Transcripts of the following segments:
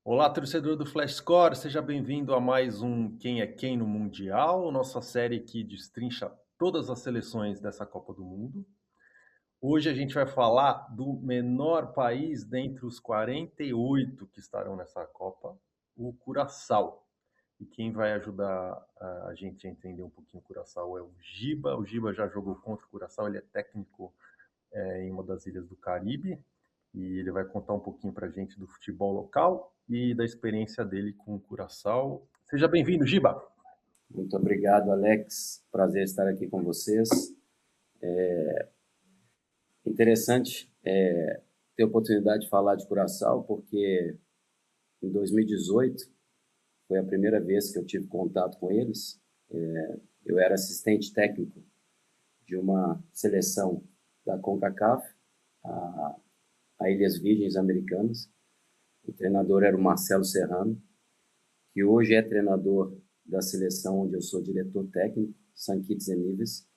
Olá, torcedor do Flash Score, seja bem-vindo a mais um Quem é Quem no Mundial, nossa série que destrincha todas as seleções dessa Copa do Mundo. Hoje a gente vai falar do menor país dentre os 48 que estarão nessa Copa, o Curaçao. E quem vai ajudar a gente a entender um pouquinho o Curaçao é o Giba. O Giba já jogou contra o Curaçao, ele é técnico em uma das ilhas do Caribe e ele vai contar um pouquinho para a gente do futebol local e da experiência dele com o Curaçao. Seja bem-vindo, Giba! Muito obrigado, Alex. Prazer estar aqui com vocês. Interessante ter a oportunidade de falar de Curaçao, porque em 2018 foi a primeira vez que eu tive contato com eles. Eu era assistente técnico de uma seleção da CONCACAF, a Ilhas Virgens Americanas. O treinador era o Marcelo Serrano, que hoje é treinador da seleção onde eu sou diretor técnico, St. Kitts and Nevis.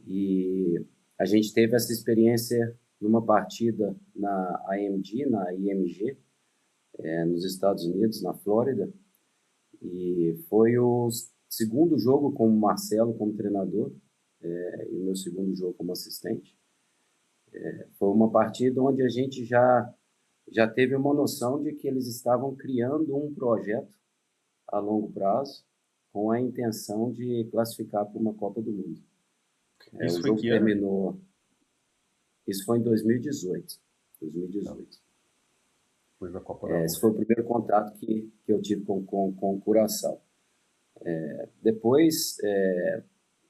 E a gente teve essa experiência numa partida na AMG, na IMG, nos Estados Unidos, na Flórida. E foi o segundo jogo com o Marcelo como treinador e o meu segundo jogo como assistente. Foi uma partida onde a gente já teve uma noção de que eles estavam criando um projeto a longo prazo com a intenção de classificar para uma Copa do Mundo. Isso O foi jogo que ano? terminou. Isso foi em 2018. 2018. Depois da Copa da Esse foi Rússia. o primeiro contato que eu tive com o Curaçao. Depois,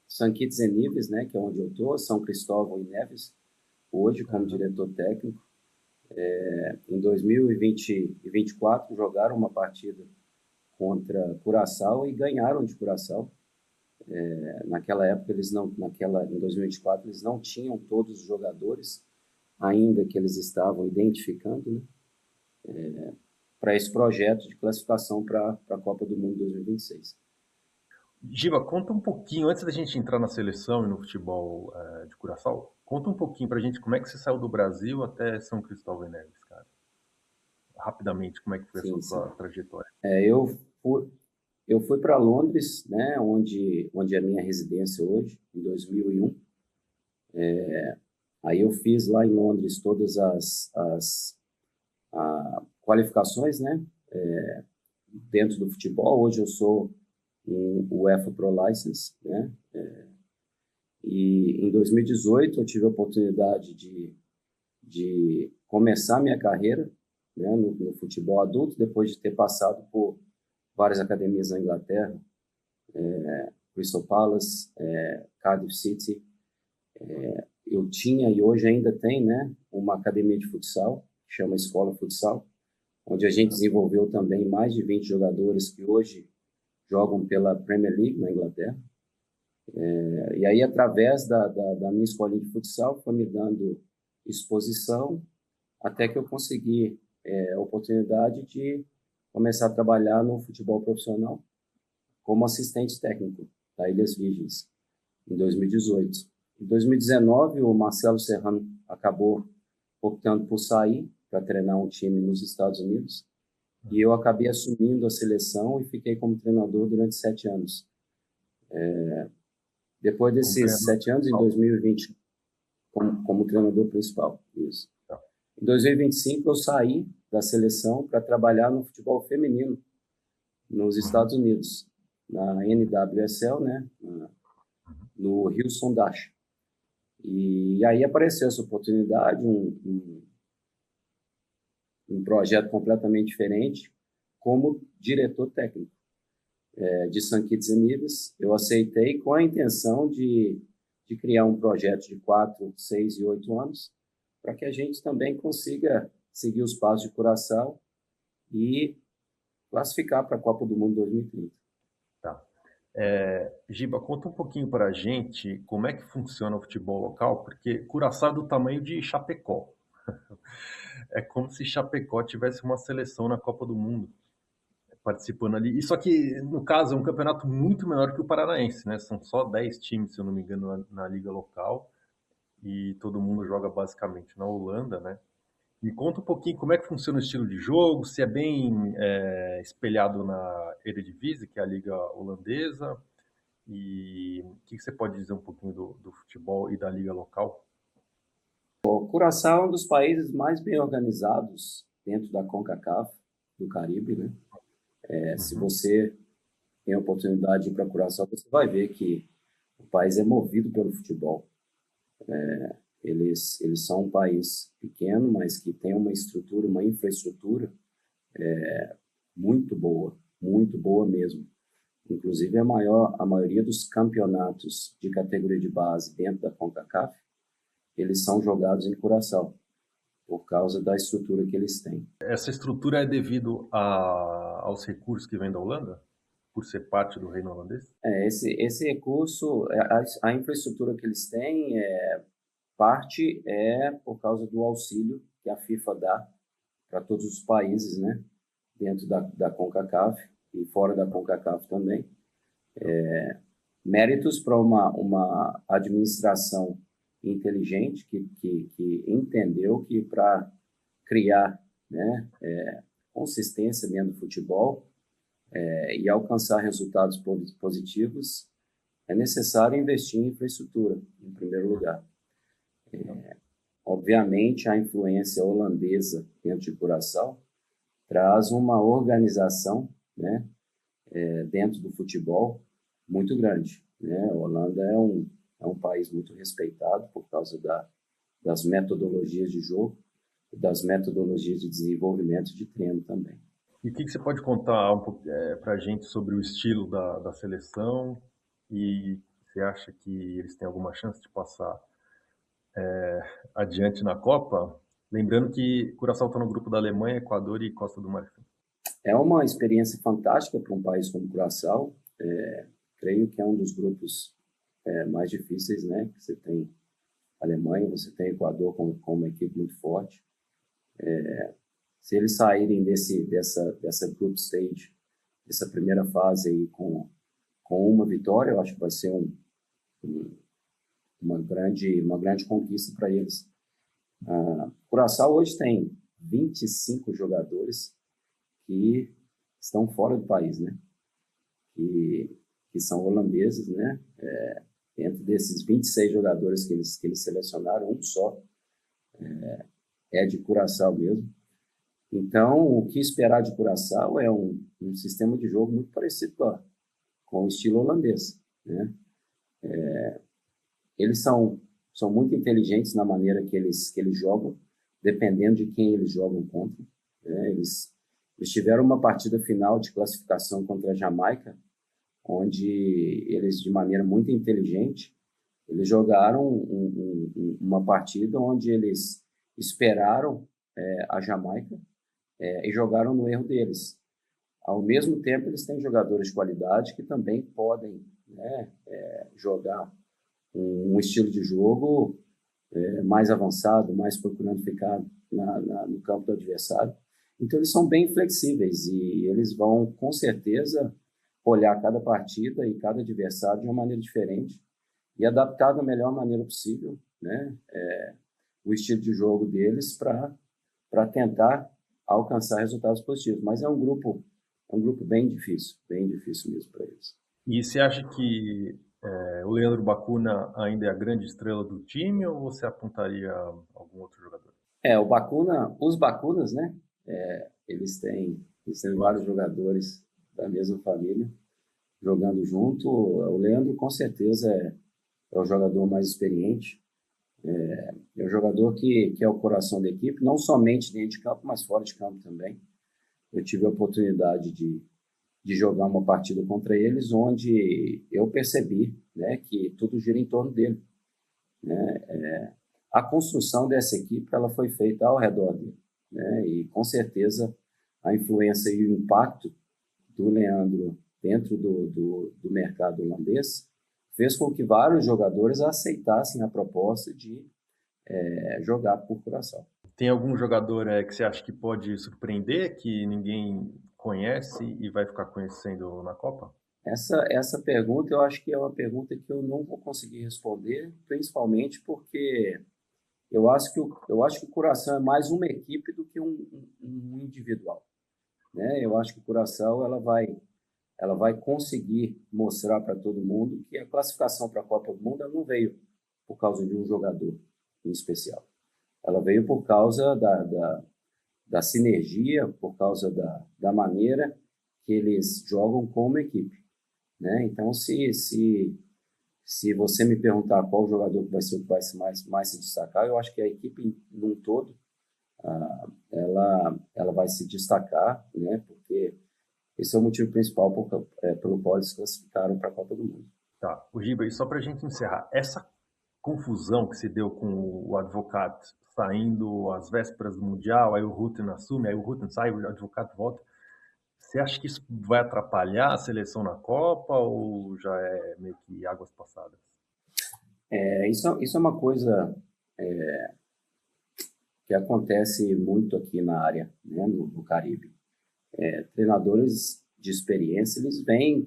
São Kitts e Nevis, né, que é onde eu estou, São Cristóvão e Neves, hoje como diretor técnico. Em 2024 jogaram uma partida contra Curaçao e ganharam de Curaçao. Naquela época em 2024 eles não tinham todos os jogadores ainda que eles estavam identificando, né, para esse projeto de classificação para a Copa do Mundo 2026. Giba, conta um pouquinho, antes da gente entrar na seleção e no futebol de Curaçao, conta um pouquinho pra gente como é que você saiu do Brasil até São Cristóvão e Neves, cara. Rapidamente, como é que foi essa Sim, sim. sua trajetória? Eu fui para Londres, né, onde é a minha residência hoje, em 2001. Aí eu fiz lá em Londres todas as qualificações, né, dentro do futebol. Hoje eu sou um UEFA Pro License, né, e em 2018 eu tive a oportunidade de começar minha carreira, né, no futebol adulto, depois de ter passado por várias academias na Inglaterra, Crystal Palace, Cardiff City. Eu tinha e hoje ainda tem, né, uma academia de futsal, que chama Escola Futsal, onde a gente desenvolveu também mais de 20 jogadores que hoje jogam pela Premier League na Inglaterra. E aí, através da minha escolinha de futsal, foi me dando exposição até que eu consegui a oportunidade de começar a trabalhar no futebol profissional como assistente técnico da Ilhas Virgens, em 2018. Em 2019, o Marcelo Serrano acabou optando por sair para treinar um time nos Estados Unidos e eu acabei assumindo a seleção e fiquei como treinador durante 7 anos. Depois Como desses treinador 7 anos, em principal. 2020, como treinador principal. Isso. Tá. Em 2025, eu saí da seleção para trabalhar no futebol feminino nos Estados Unidos, na NWSL, né, no Houston Dash. E aí apareceu essa oportunidade, um projeto completamente diferente, como diretor técnico de St. Kitts and Nevis. Eu aceitei com a intenção de criar um projeto de 4, 6 e 8 anos, para que a gente também consiga seguir os passos de Curaçao e classificar para a Copa do Mundo 2030. Tá. Giba, conta um pouquinho para a gente como é que funciona o futebol local, porque Curaçao é do tamanho de Chapecó. É como se Chapecó tivesse uma seleção na Copa do Mundo participando ali. E só que, no caso, é um campeonato muito menor que o Paranaense, né? São só 10 times, se eu não me engano, na liga local. E todo mundo joga basicamente na Holanda, né? Me conta um pouquinho como é que funciona o estilo de jogo, se é bem espelhado na Eredivisie, que é a liga holandesa, e o que você pode dizer um pouquinho do futebol e da liga local? O Curaçao é um dos países mais bem organizados dentro da CONCACAF, do Caribe, né? Se Uhum. você tem a oportunidade de ir para Curaçao, você vai ver que o país é movido pelo futebol. Eles são um país pequeno, mas que tem uma estrutura, uma infraestrutura muito boa mesmo. Inclusive, a maioria dos campeonatos de categoria de base dentro da CONCACAF, eles são jogados em Curaçao, por causa da estrutura que eles têm. Essa estrutura é devido aos recursos que vêm da Holanda, por ser parte do reino holandês? Esse recurso, a infraestrutura que eles têm, parte é por causa do auxílio que a FIFA dá para todos os países, né, dentro da CONCACAF e fora da CONCACAF também. Méritos para uma administração inteligente que entendeu que para criar, né, consistência dentro do futebol e alcançar resultados positivos, é necessário investir em infraestrutura, em primeiro lugar. Obviamente, a influência holandesa dentro de Curaçao traz uma organização, né, dentro do futebol muito grande. Né? A Holanda é um país muito respeitado por causa das metodologias de jogo e das metodologias de desenvolvimento de treino também. E o que você pode contar um pouco para a gente sobre o estilo da seleção e você acha que eles têm alguma chance de passar adiante na Copa? Lembrando que Curaçao está no grupo da Alemanha, Equador e Costa do Marfim. É uma experiência fantástica para um país como Curaçao. Creio que é um dos grupos mais difíceis, né? Você tem Alemanha, você tem Equador com uma equipe muito forte. Se eles saírem dessa group stage, dessa primeira fase aí com uma vitória, eu acho que vai ser uma grande conquista para eles. Curaçao hoje tem 25 jogadores que estão fora do país, né? Que são holandeses, né? Dentro desses 26 jogadores que eles selecionaram, um só é de Curaçao mesmo. Então, o que esperar de Curaçao é um sistema de jogo muito parecido com o estilo holandês, né? Eles são muito inteligentes na maneira que eles jogam, dependendo de quem eles jogam contra. Né? Eles tiveram uma partida final de classificação contra a Jamaica, onde eles, de maneira muito inteligente, eles jogaram uma partida onde eles esperaram a Jamaica e jogaram no erro deles. Ao mesmo tempo, eles têm jogadores de qualidade que também podem, né, jogar um estilo de jogo mais avançado, mais procurando ficar no campo do adversário. Então, eles são bem flexíveis e eles vão, com certeza, olhar cada partida e cada adversário de uma maneira diferente e adaptar da melhor maneira possível, né, o estilo de jogo deles para tentar alcançar resultados positivos. Mas é um grupo bem difícil mesmo para eles. E você acha que o Leandro Bacuna ainda é a grande estrela do time ou você apontaria algum outro jogador? Os Bacunas, né? Eles têm vários jogadores da mesma família jogando junto. O Leandro, com certeza, é o jogador mais experiente. É o jogador que é o coração da equipe, não somente dentro de campo, mas fora de campo também. Eu tive a oportunidade de jogar uma partida contra eles, onde eu percebi, né, que tudo gira em torno dele. Né? A construção dessa equipe ela foi feita ao redor dele. Né? E, com certeza, a influência e o impacto do Leandro dentro do mercado holandês fez com que vários jogadores aceitassem a proposta de jogar por Curaçao. Tem algum jogador que você acha que pode surpreender, que ninguém conhece e vai ficar conhecendo na Copa? Essa pergunta eu acho que é uma pergunta que eu não vou conseguir responder, principalmente porque Eu acho que o Curaçao é mais uma equipe do que um individual, né? Eu acho que o Curaçao ela vai conseguir mostrar para todo mundo que a classificação para a Copa do Mundo ela não veio por causa de um jogador em especial. Ela veio por causa da sinergia, por causa da maneira que eles jogam como equipe, né? Então, se você me perguntar qual jogador que vai ser o que vai mais se destacar, eu acho que a equipe num todo, ela vai se destacar, né? Porque esse é o motivo principal pelo qual eles classificaram para a Copa do Mundo. Tá, o Giba, e só para a gente encerrar, essa confusão que se deu com o advogado saindo às vésperas do Mundial, aí o Rutten assume, aí o Rutten sai, o advogado volta. Você acha que isso vai atrapalhar a seleção na Copa ou já é meio que águas passadas? Isso é uma coisa que acontece muito aqui na área, né, no Caribe. Treinadores de experiência, eles vêm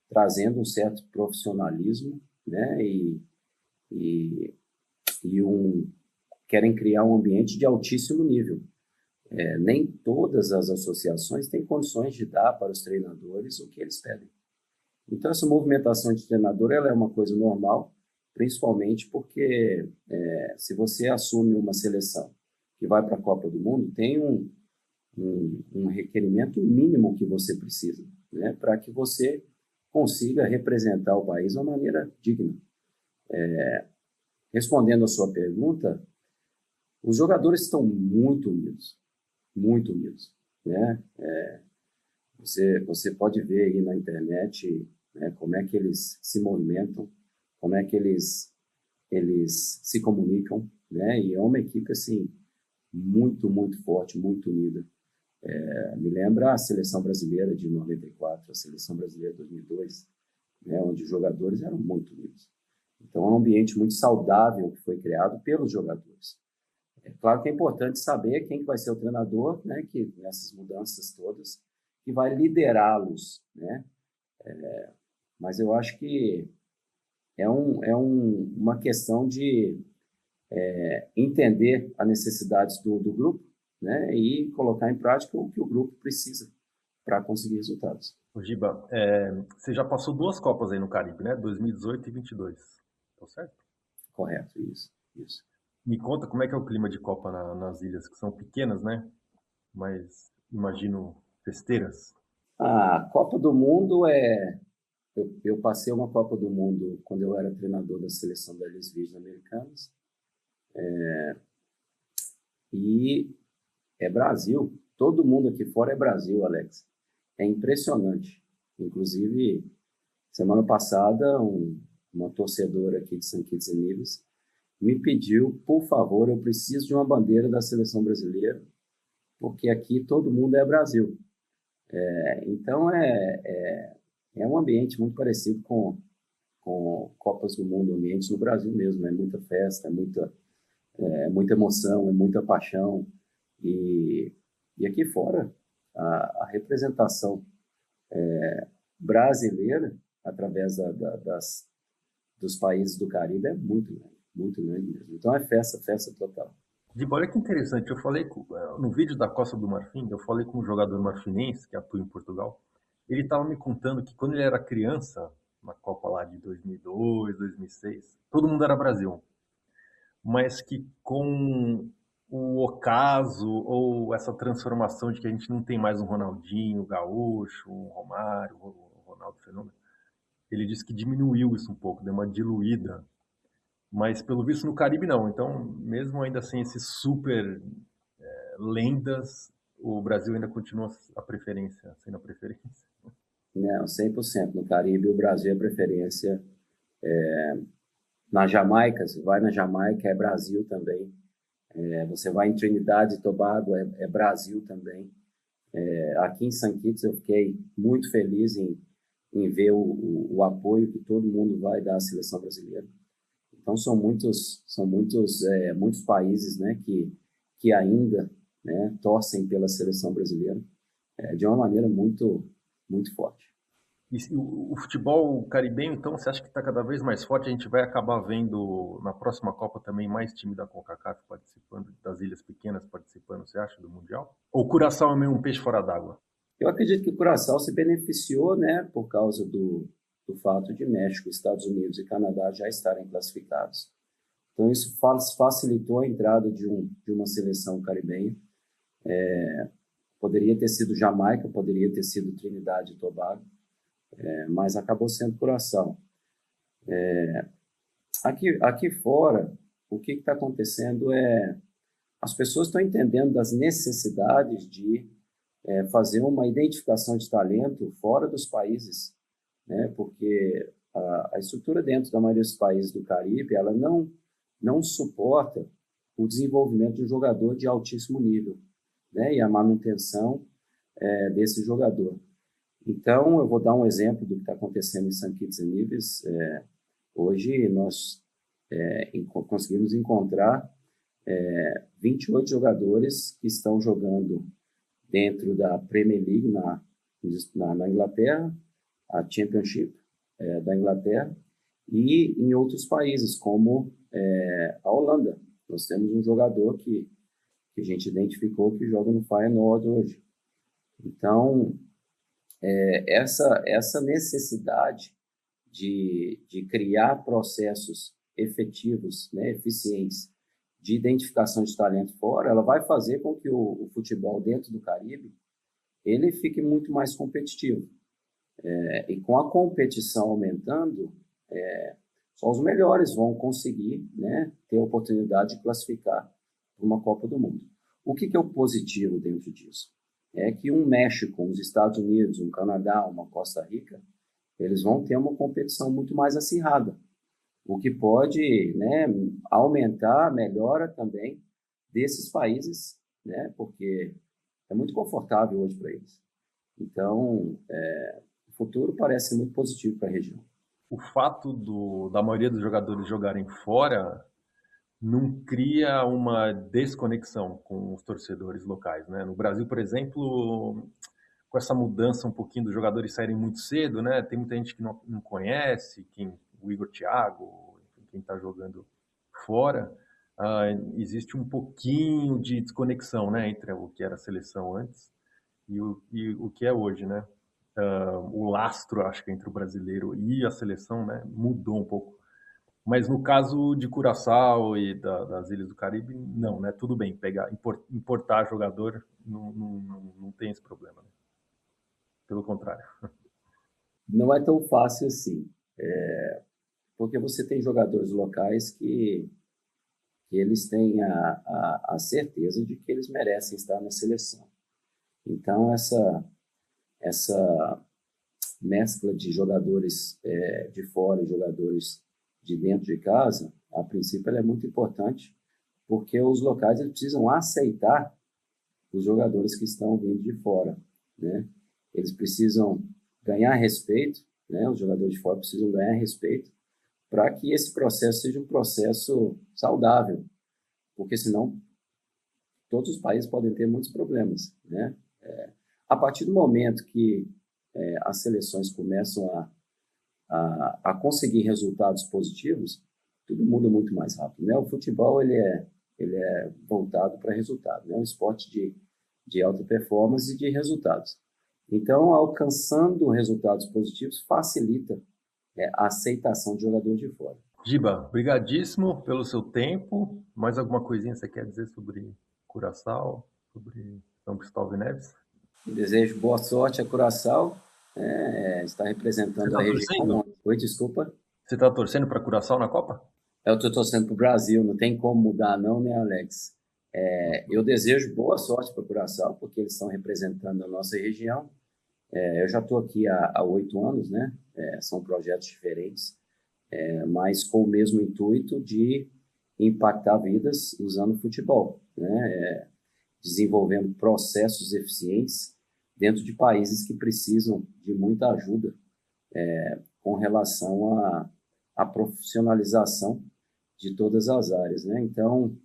trazendo um certo profissionalismo, né, e, querem criar um ambiente de altíssimo nível. Nem todas as associações têm condições de dar para os treinadores o que eles pedem. Então, essa movimentação de treinador ela é uma coisa normal, principalmente porque se você assume uma seleção que vai para a Copa do Mundo, tem um requerimento mínimo que você precisa, né, para que você consiga representar o país de uma maneira digna. Respondendo a sua pergunta, os jogadores estão muito unidos, né? Você pode ver aí na internet, né, como é que eles se movimentam, como é que eles se comunicam, né? E é uma equipe assim muito forte, muito unida. Me lembra a seleção brasileira de 94, a seleção brasileira de 2002, né, onde os jogadores eram muito unidos. Então é um ambiente muito saudável que foi criado pelos jogadores. É claro que é importante saber quem que vai ser o treinador, né, que nessas mudanças todas, que vai liderá-los, né? Mas eu acho que uma questão de entender as necessidades do grupo, né, e colocar em prática o que o grupo precisa para conseguir resultados. O Giba, você já passou duas Copas aí no Caribe, né? 2018 e 22. Tá certo? Correto, isso. Me conta como é que é o clima de Copa nas ilhas, que são pequenas, né? Mas imagino festeiras. A Copa do Mundo eu passei uma Copa do Mundo quando eu era treinador da seleção das Ilhas Virgens Americanas. E é Brasil. Todo mundo aqui fora é Brasil, Alex. É impressionante. Inclusive, semana passada, uma torcedora aqui de St. Kitts and Nevis me pediu, por favor, eu preciso de uma bandeira da seleção brasileira, porque aqui todo mundo é Brasil. Então, é um ambiente muito parecido com Copas do Mundo, ambiente no Brasil mesmo. É muita festa, é muita emoção, é muita paixão. E aqui fora, a representação brasileira, através dos países do Caribe, é muito grande mesmo. Então, é festa total. Giba, olha que interessante, no vídeo da Costa do Marfim, eu falei com um jogador marfinense que atua em Portugal. Ele estava me contando que quando ele era criança, na Copa lá de 2002, 2006, todo mundo era Brasil. Mas que com o ocaso ou essa transformação de que a gente não tem mais um Ronaldinho, um Gaúcho, um Romário, um Ronaldo Fenômeno, ele disse que diminuiu isso um pouco, deu uma diluída. Mas pelo visto no Caribe não. Então, mesmo ainda sem esses super lendas, o Brasil ainda continua a preferência, sendo a preferência. Não, 100%. No Caribe, o Brasil é preferência. Na Jamaica, você vai na Jamaica, é Brasil também. Você vai em Trinidade e Tobago, é Brasil também. Aqui em St. Kitts eu fiquei muito feliz em ver o apoio que todo mundo vai dar à seleção brasileira. Então muitos países, né, que ainda, né, torcem pela seleção brasileira de uma maneira muito forte. E o futebol caribenho, então, você acha que está cada vez mais forte? A gente vai acabar vendo na próxima Copa também mais time da CONCACAF participando, das ilhas pequenas participando, você acha, do Mundial? Ou Curaçao é meio um peixe fora d'água? Eu acredito que o Curaçao se beneficiou, né, por causa do fato de México, Estados Unidos e Canadá já estarem classificados. Então, isso facilitou a entrada de uma seleção caribenha. Poderia ter sido Jamaica, poderia ter sido Trinidad e Tobago, mas acabou sendo Curaçao. Aqui fora, o que está acontecendo é as pessoas estão entendendo das necessidades de fazer uma identificação de talento fora dos países, né? Porque a estrutura dentro da maioria dos países do Caribe, ela não suporta o desenvolvimento de um jogador de altíssimo nível, né? E a manutenção desse jogador. Então, eu vou dar um exemplo do que está acontecendo em St. Kitts and Nevis. Hoje, nós conseguimos encontrar 28 jogadores que estão jogando dentro da Premier League na Inglaterra, a Championship da Inglaterra, e em outros países, como a Holanda. Nós temos um jogador que a gente identificou que joga no Feyenoord hoje. Então, essa necessidade de criar processos efetivos, né, eficientes, de identificação de talento fora, ela vai fazer com que o futebol dentro do Caribe ele fique muito mais competitivo. E com a competição aumentando, só os melhores vão conseguir, né, ter a oportunidade de classificar para uma Copa do Mundo. O que é o positivo dentro disso? É que um México, os Estados Unidos, um Canadá, uma Costa Rica, eles vão ter uma competição muito mais acirrada, o que pode, né, aumentar a melhora também desses países, né, porque é muito confortável hoje para eles. Então, o futuro parece muito positivo para a região. O fato da maioria dos jogadores jogarem fora não cria uma desconexão com os torcedores locais, né? No Brasil, por exemplo, com essa mudança um pouquinho dos jogadores saírem muito cedo, né? Tem muita gente que não conhece, o Igor Thiago, quem está jogando fora, existe um pouquinho de desconexão, né, entre o que era a seleção antes e o que é hoje, né? O lastro, acho que entre o brasileiro e a seleção, né, mudou um pouco. Mas no caso de Curaçao e das Ilhas do Caribe, não, né? Tudo bem, importar jogador não tem esse problema, né? Pelo contrário. Não é tão fácil assim, porque você tem jogadores locais que eles têm a certeza de que eles merecem estar na seleção. Então, essa mescla de jogadores de fora e jogadores de dentro de casa, a princípio, ela é muito importante, porque os locais eles precisam aceitar os jogadores que estão vindo de fora, né? Eles precisam ganhar respeito, né? Os jogadores de fora precisam ganhar respeito para que esse processo seja um processo saudável, porque senão todos os países podem ter muitos problemas, né? A partir do momento que as seleções começam a conseguir resultados positivos, tudo muda muito mais rápido, né? O futebol ele é voltado para resultado, né? É um esporte de alta performance e de resultados. Então, alcançando resultados positivos facilita a aceitação de jogadores de fora. Giba, brigadíssimo pelo seu tempo. Mais alguma coisinha você quer dizer sobre Curaçao, sobre São Cristóvão e Neves? Eu desejo boa sorte a Curaçao, está representando a região. Torcendo? Oi, desculpa. Você está torcendo para Curaçao na Copa? Eu estou torcendo para o Brasil, não tem como mudar não, né, Alex? Eu desejo boa sorte para Curaçao, porque eles estão representando a nossa região. Eu já estou aqui há 8 anos, né? São projetos diferentes, mas com o mesmo intuito de impactar vidas usando futebol, né? Desenvolvendo processos eficientes dentro de países que precisam de muita ajuda com relação à profissionalização de todas as áreas, né? Então,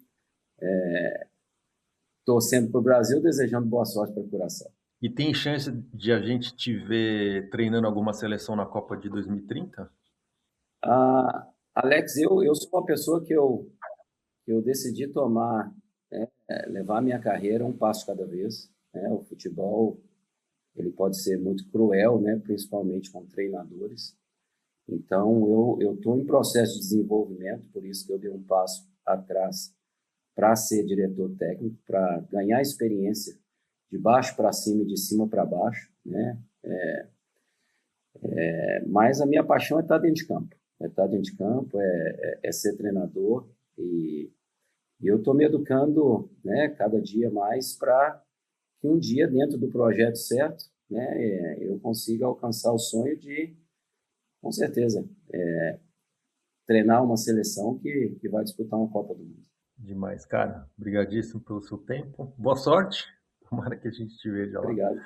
torcendo para o Brasil, desejando boa sorte para o Curaçao. E tem chance de a gente te ver treinando alguma seleção na Copa de 2030? Alex, eu sou uma pessoa que eu decidi tomar, né, levar a minha carreira um passo cada vez. Né? O futebol ele pode ser muito cruel, né, principalmente com treinadores. Então, eu estou em processo de desenvolvimento, por isso que eu dei um passo atrás para ser diretor técnico, para ganhar experiência de baixo para cima e de cima para baixo, né? Mas a minha paixão é estar dentro de campo, é ser treinador e eu estou me educando, né, cada dia mais para que um dia, dentro do projeto certo, né, eu consiga alcançar o sonho de, com certeza, treinar uma seleção que vai disputar uma Copa do Mundo. Demais, cara. Obrigadíssimo pelo seu tempo. Boa sorte. Tomara que a gente te veja lá. Obrigado.